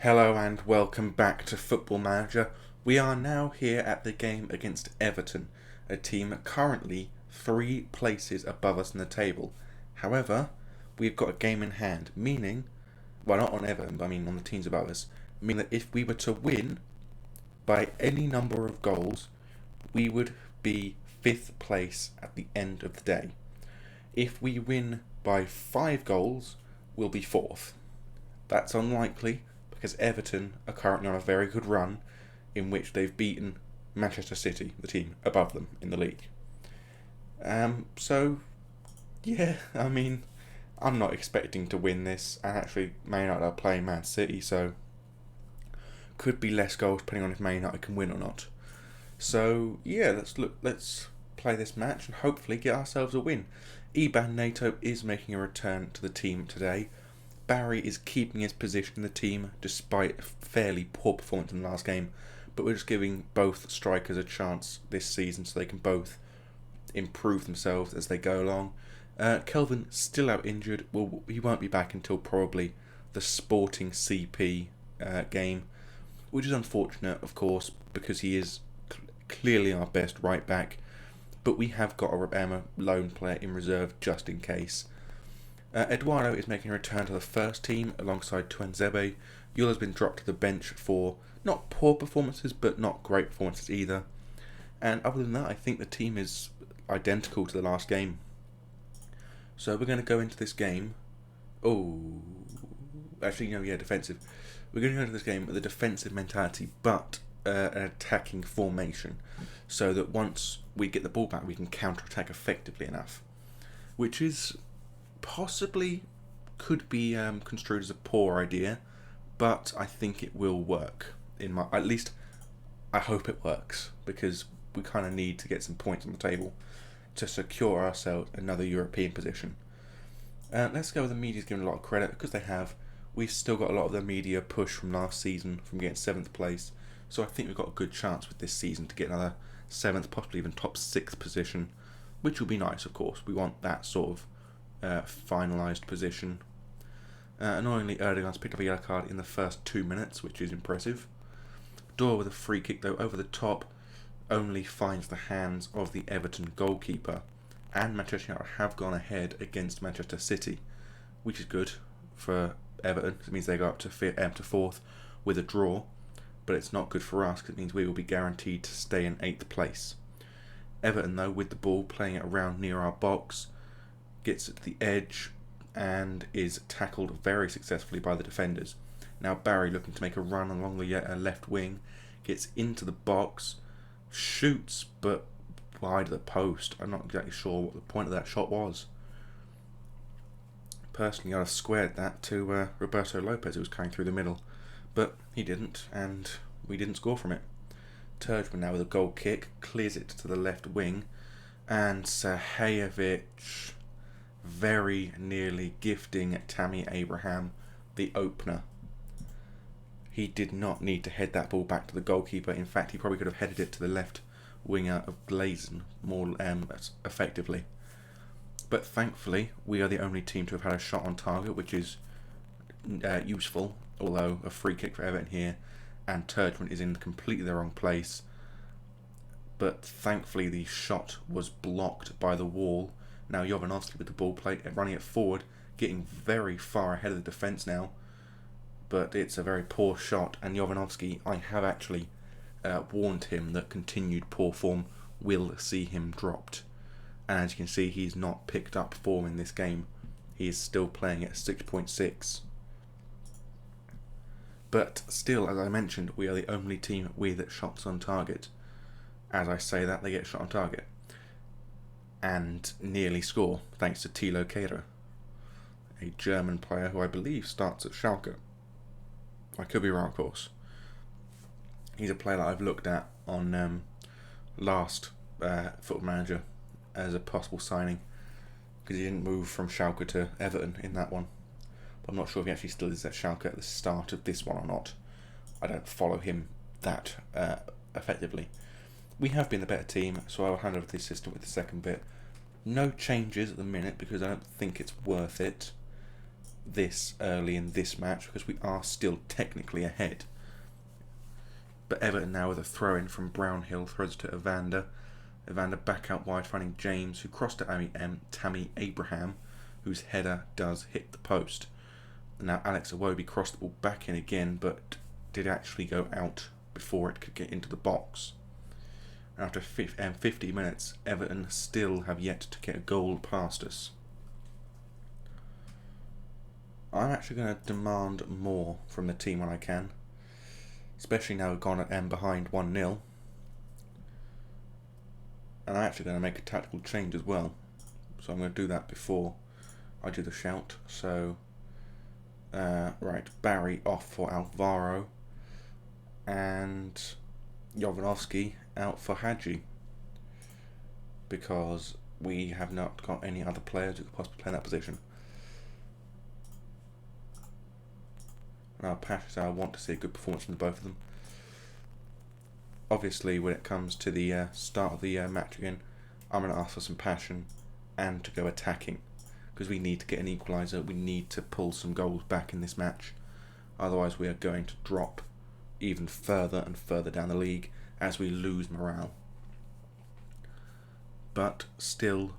Hello and welcome back to Football Manager. We are now here at the game against Everton, a team currently 3 places above us in the table. However, we've got a game in hand, meaning, well, not on Everton, but I mean on the teams above us, meaning that if we were to win by any number of goals, we would be 5th place at the end of the day. If we win by 5 goals, we'll be 4th. That's unlikely, because Everton are currently on a very good run in which they've beaten Manchester City, the team above them in the league. I'm not expecting to win this, and actually Man United are playing Man City, so could be less goals depending on if Man United can win or not. So yeah, let's play this match and hopefully get ourselves a win. Iban Nato is making a return to the team today. Barry is keeping his position in the team despite a fairly poor performance in the last game, but we're just giving both strikers a chance this season so they can both improve themselves as they go along. Kelvin still out injured. Well, he won't be back until probably the Sporting CP game, which is unfortunate, of course, because he is clearly our best right back, but we have got a lone player in reserve just in case. Eduardo is making a return to the first team alongside Tuanzebe. Yul has been dropped to the bench for not poor performances, but not great performances either. And other than that, I think the team is identical to the last game. So we're going to go into this game. Defensive. We're going to go into this game with a defensive mentality, but an attacking formation, so that once we get the ball back, we can counter-attack effectively enough. Which is possibly could be construed as a poor idea, but I think it will work. At least I hope it works, because we kind of need to get some points on the table to secure ourselves another European position. Let's go with the media's given a lot of credit, because they have. We've still got a lot of the media push from last season from getting 7th place, so I think we've got a good chance with this season to get another 7th, possibly even top 6th position, which will be nice, of course. We want that sort of finalised position. Annoyingly, Erdogan's picked up a yellow card in the first 2 minutes, which is impressive. Dor with a free kick, though, over the top, only finds the hands of the Everton goalkeeper. And Manchester United have gone ahead against Manchester City, which is good for Everton. It means they go up to 4th with a draw, but it's not good for us because it means we will be guaranteed to stay in 8th place. Everton, though, with the ball, playing it around near our box, gets to the edge and is tackled very successfully by the defenders. Now Barry, looking to make a run along the left wing, gets into the box, shoots, but wide of the post. I'm not exactly sure what the point of that shot was. Personally, I'd have squared that to Roberto Lopez, who was coming through the middle, but he didn't, and we didn't score from it. Turgeman now with a goal kick, clears it to the left wing, and Sahajevic very nearly gifting Tammy Abraham the opener. He did not need to head that ball back to the goalkeeper. In fact, he probably could have headed it to the left winger of Glazen more effectively. But thankfully, we are the only team to have had a shot on target, which is useful, although a free kick for Everton here, and Turgeman is in completely the wrong place. But thankfully, the shot was blocked by the wall. Now Jovanovski with the ball plate, running it forward, getting very far ahead of the defence now. But it's a very poor shot, and Jovanovski, I have actually warned him that continued poor form will see him dropped. And as you can see, he's not picked up form in this game. He is still playing at 6.6. But still, as I mentioned, we are the only team with shots on target. As I say that, they get shot on target and nearly score, thanks to Thilo Kehrer, a German player who I believe starts at Schalke. I could be wrong, of course. He's a player that I've looked at on last Football Manager as a possible signing, because he didn't move from Schalke to Everton in that one. But I'm not sure if he actually still is at Schalke at the start of this one or not. I don't follow him that effectively. We have been the better team, so I will hand over to the assistant with the second bit. No changes at the minute because I don't think it's worth it. this early in this match because we are still technically ahead. But Everton now with a throw-in from Brownhill, throws it to Evander. Evander back out wide, finding James, who crossed to Tammy Abraham, whose header does hit the post. And now Alex Iwobi crossed the ball back in again, but did actually go out before it could get into the box. After 50 minutes, Everton still have yet to get a goal past us. I'm actually going to demand more from the team when I can, especially now we've gone at behind 1-0. And I'm actually going to make a tactical change as well, so I'm going to do that before I do the shout. So, right, Barry off for Alvaro, and Jovanovski out for Hadji, because we have not got any other players who could possibly play in that position. Now, Pasha, I want to see a good performance from the both of them. Obviously, when it comes to the start of the match again, I'm going to ask for some passion and to go attacking, because we need to get an equaliser. We need to pull some goals back in this match. Otherwise, we are going to drop even further and further down the league as we lose morale. But still,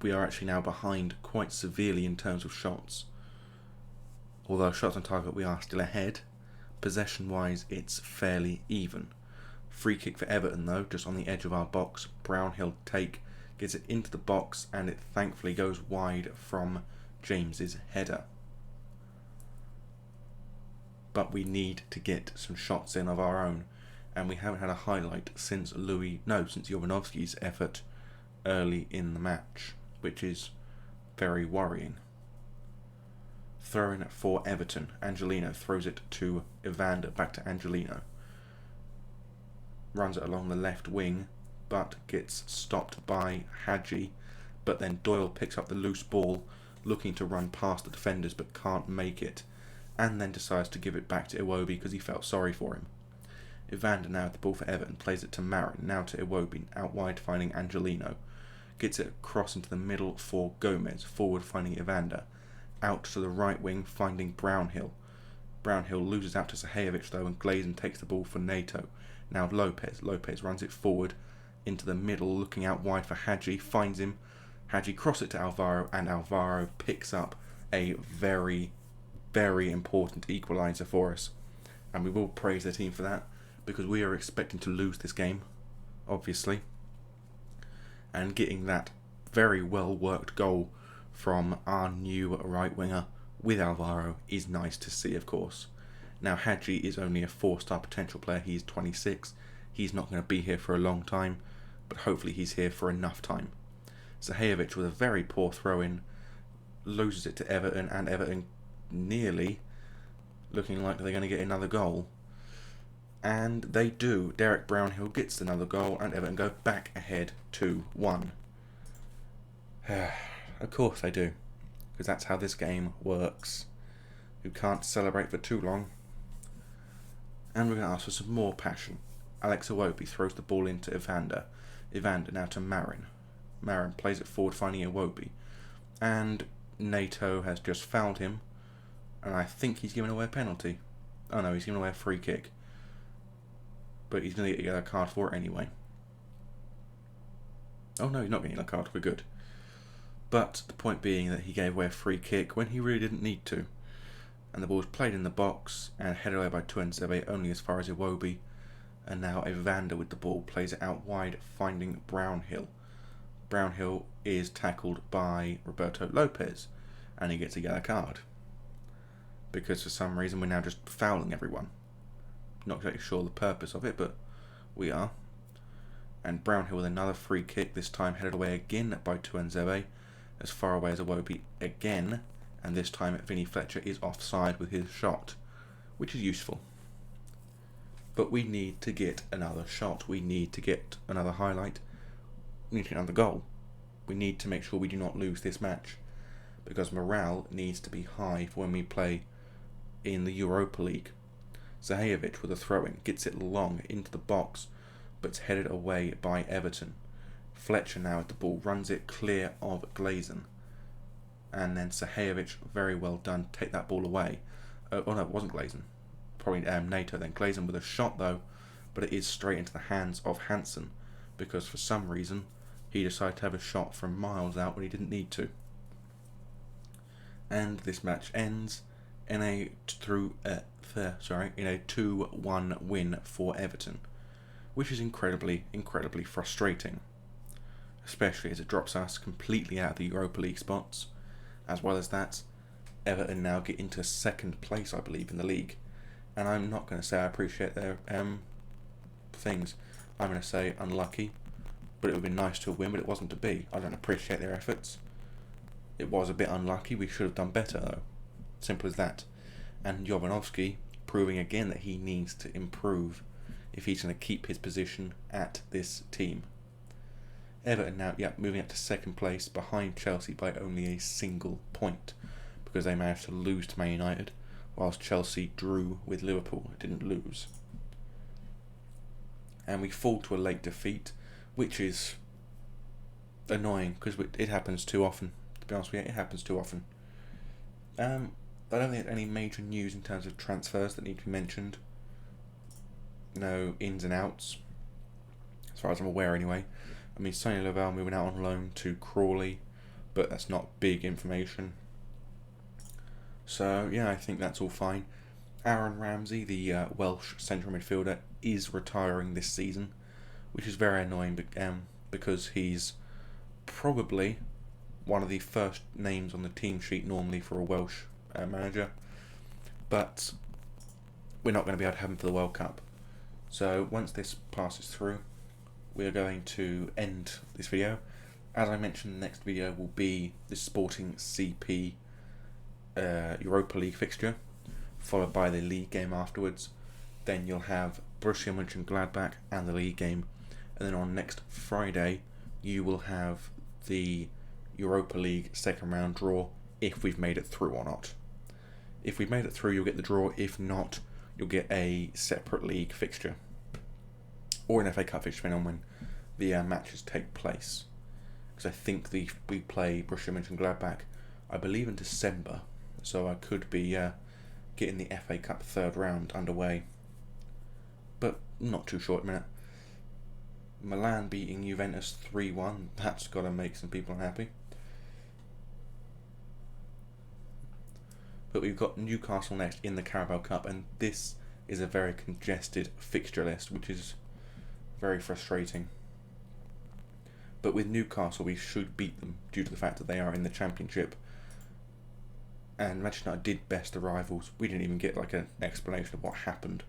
we are actually now behind quite severely in terms of shots. Although shots on target we are still ahead, possession-wise it's fairly even. Free kick for Everton though, just on the edge of our box. Brownhill gets it into the box, and it thankfully goes wide from James's header. But we need to get some shots in of our own, and we haven't had a highlight since Jovanovski's effort early in the match, which is very worrying. Throw-in for Everton. Angelino throws it to Evander, back to Angelino. Runs it along the left wing, but gets stopped by Hadji. But then Doyle picks up the loose ball, looking to run past the defenders, but can't make it. And then decides to give it back to Iwobi because he felt sorry for him. Evander now with the ball for Everton, plays it to Marin, now to Iwobi, out wide finding Angelino. Gets it across into the middle for Gomez, forward finding Evander. Out to the right wing, finding Brownhill. Brownhill loses out to Sahajovic though, and Glazen takes the ball for NATO. Now Lopez. Lopez runs it forward into the middle, looking out wide for Hadji, finds him. Hadji crosses it to Alvaro, and Alvaro picks up a very, very important equaliser for us. And we will praise the team for that, because we are expecting to lose this game, obviously. And getting that very well worked goal from our new right winger with Alvaro is nice to see, of course. Now Hadji is only a 4-star potential player. He's 26. He's not going to be here for a long time, but hopefully he's here for enough time. Sahajovic with a very poor throw-in loses it to Everton, and Everton nearly looking like they're going to get another goal. And they do. Derek Brownhill gets another goal, and Everton go back ahead 2-1. Of course they do, because that's how this game works. You can't celebrate for too long. And we're going to ask for some more passion. Alex Iwobi throws the ball into Evander. Evander now to Marin. Marin plays it forward, finding Iwobi. And NATO has just fouled him, and I think he's given away a penalty. Oh no, he's given away a free kick. But he's going to get a card for it anyway. Oh no, he's not getting a card. We're good. But the point being that he gave away a free kick when he really didn't need to. And the ball was played in the box and headed away by Tuanzebe only as far as Iwobi. And now Evander with the ball plays it out wide, finding Brownhill. Brownhill is tackled by Roberto Lopez, and he gets a yellow card. Because for some reason we're now just fouling everyone. Not exactly sure the purpose of it, but we are. And Brownhill with another free kick, this time headed away again by Tuanzebe, as far away as Iwobi again, and this time Vinny Fletcher is offside with his shot, which is useful. But we need to get another shot, we need to get another highlight, we need to get another goal. We need to make sure we do not lose this match, because morale needs to be high for when we play in the Europa League. Sahajovic with a throw-in, gets it long into the box, but it's headed away by Everton. Fletcher now at the ball, runs it clear of Glazen. and then Sahajovic, very well done, take that ball away. Oh no, it wasn't Glazen. Probably NATO then. Glazen with a shot though, but it is straight into the hands of Hansen, because for some reason he decided to have a shot from miles out when he didn't need to. And this match ends in a 2-1 win for Everton, which is incredibly frustrating, especially as it drops us completely out of the Europa League spots. As well as that, Everton now get into second place, I believe, in the league. And I'm not going to say I appreciate their things. I'm going to say unlucky, but it would be nice to win, but it wasn't to be. I don't appreciate their efforts. It was a bit unlucky. We should have done better, though. Simple as that. And Jovanovski proving again that he needs to improve if he's going to keep his position at this team. Everton now, moving up to second place behind Chelsea by only a single point, because they managed to lose to Man United, whilst Chelsea drew with Liverpool. It didn't lose. And we fall to a late defeat, which is annoying, because it happens too often. To be honest with you, it happens too often. I don't think there's any major news in terms of transfers that need to be mentioned. No ins and outs, as far as I'm aware anyway. I mean, Sonny Lavelle moving out on loan to Crawley, but that's not big information. So, yeah, I think that's all fine. Aaron Ramsey, the Welsh central midfielder, is retiring this season, which is very annoying because he's probably one of the first names on the team sheet normally for a Welsh manager. But we're not going to be able to have him for the World Cup. So, once this passes through, we are going to end this video. As I mentioned, the next video will be the Sporting CP Europa League fixture, followed by the league game afterwards. Then you'll have Borussia Mönchengladbach and the league game, and then on next Friday you will have the Europa League second round draw, if we've made it through or not. If we've made it through, you'll get the draw. If not, you'll get a separate league fixture, or an FA Cup fixture, depending on when the matches take place. Because I think we play Borussia Mönchengladbach, I believe, in December, so I could be getting the FA Cup third round underway, but not too sure at the minute. Milan beating Juventus 3-1, that's got to make some people unhappy. But we've got Newcastle next in the Carabao Cup, and this is a very congested fixture list, which is very frustrating. But with Newcastle, we should beat them due to the fact that they are in the Championship. And Manchester United did best the rivals. We didn't even get like an explanation of what happened.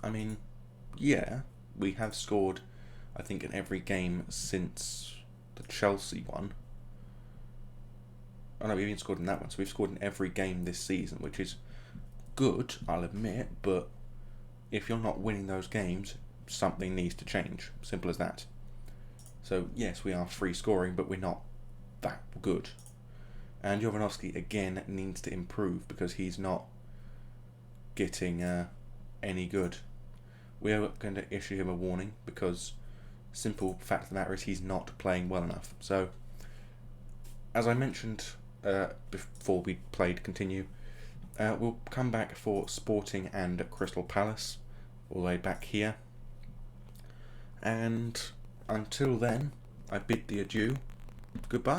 I mean, yeah, we have scored, I think, in every game since the Chelsea one. Oh no, we've even scored in that one. So we've scored in every game this season, which is good, I'll admit, but if you're not winning those games, something needs to change. Simple as that. So yes, we are free scoring, but we're not that good. And Jovanovski again needs to improve because he's not getting any good. We are going to issue him a warning because simple fact of the matter is he's not playing well enough. So, as I mentioned before we continue, we'll come back for Sporting and Crystal Palace, all the way back here. And until then, I bid thee adieu. Goodbye.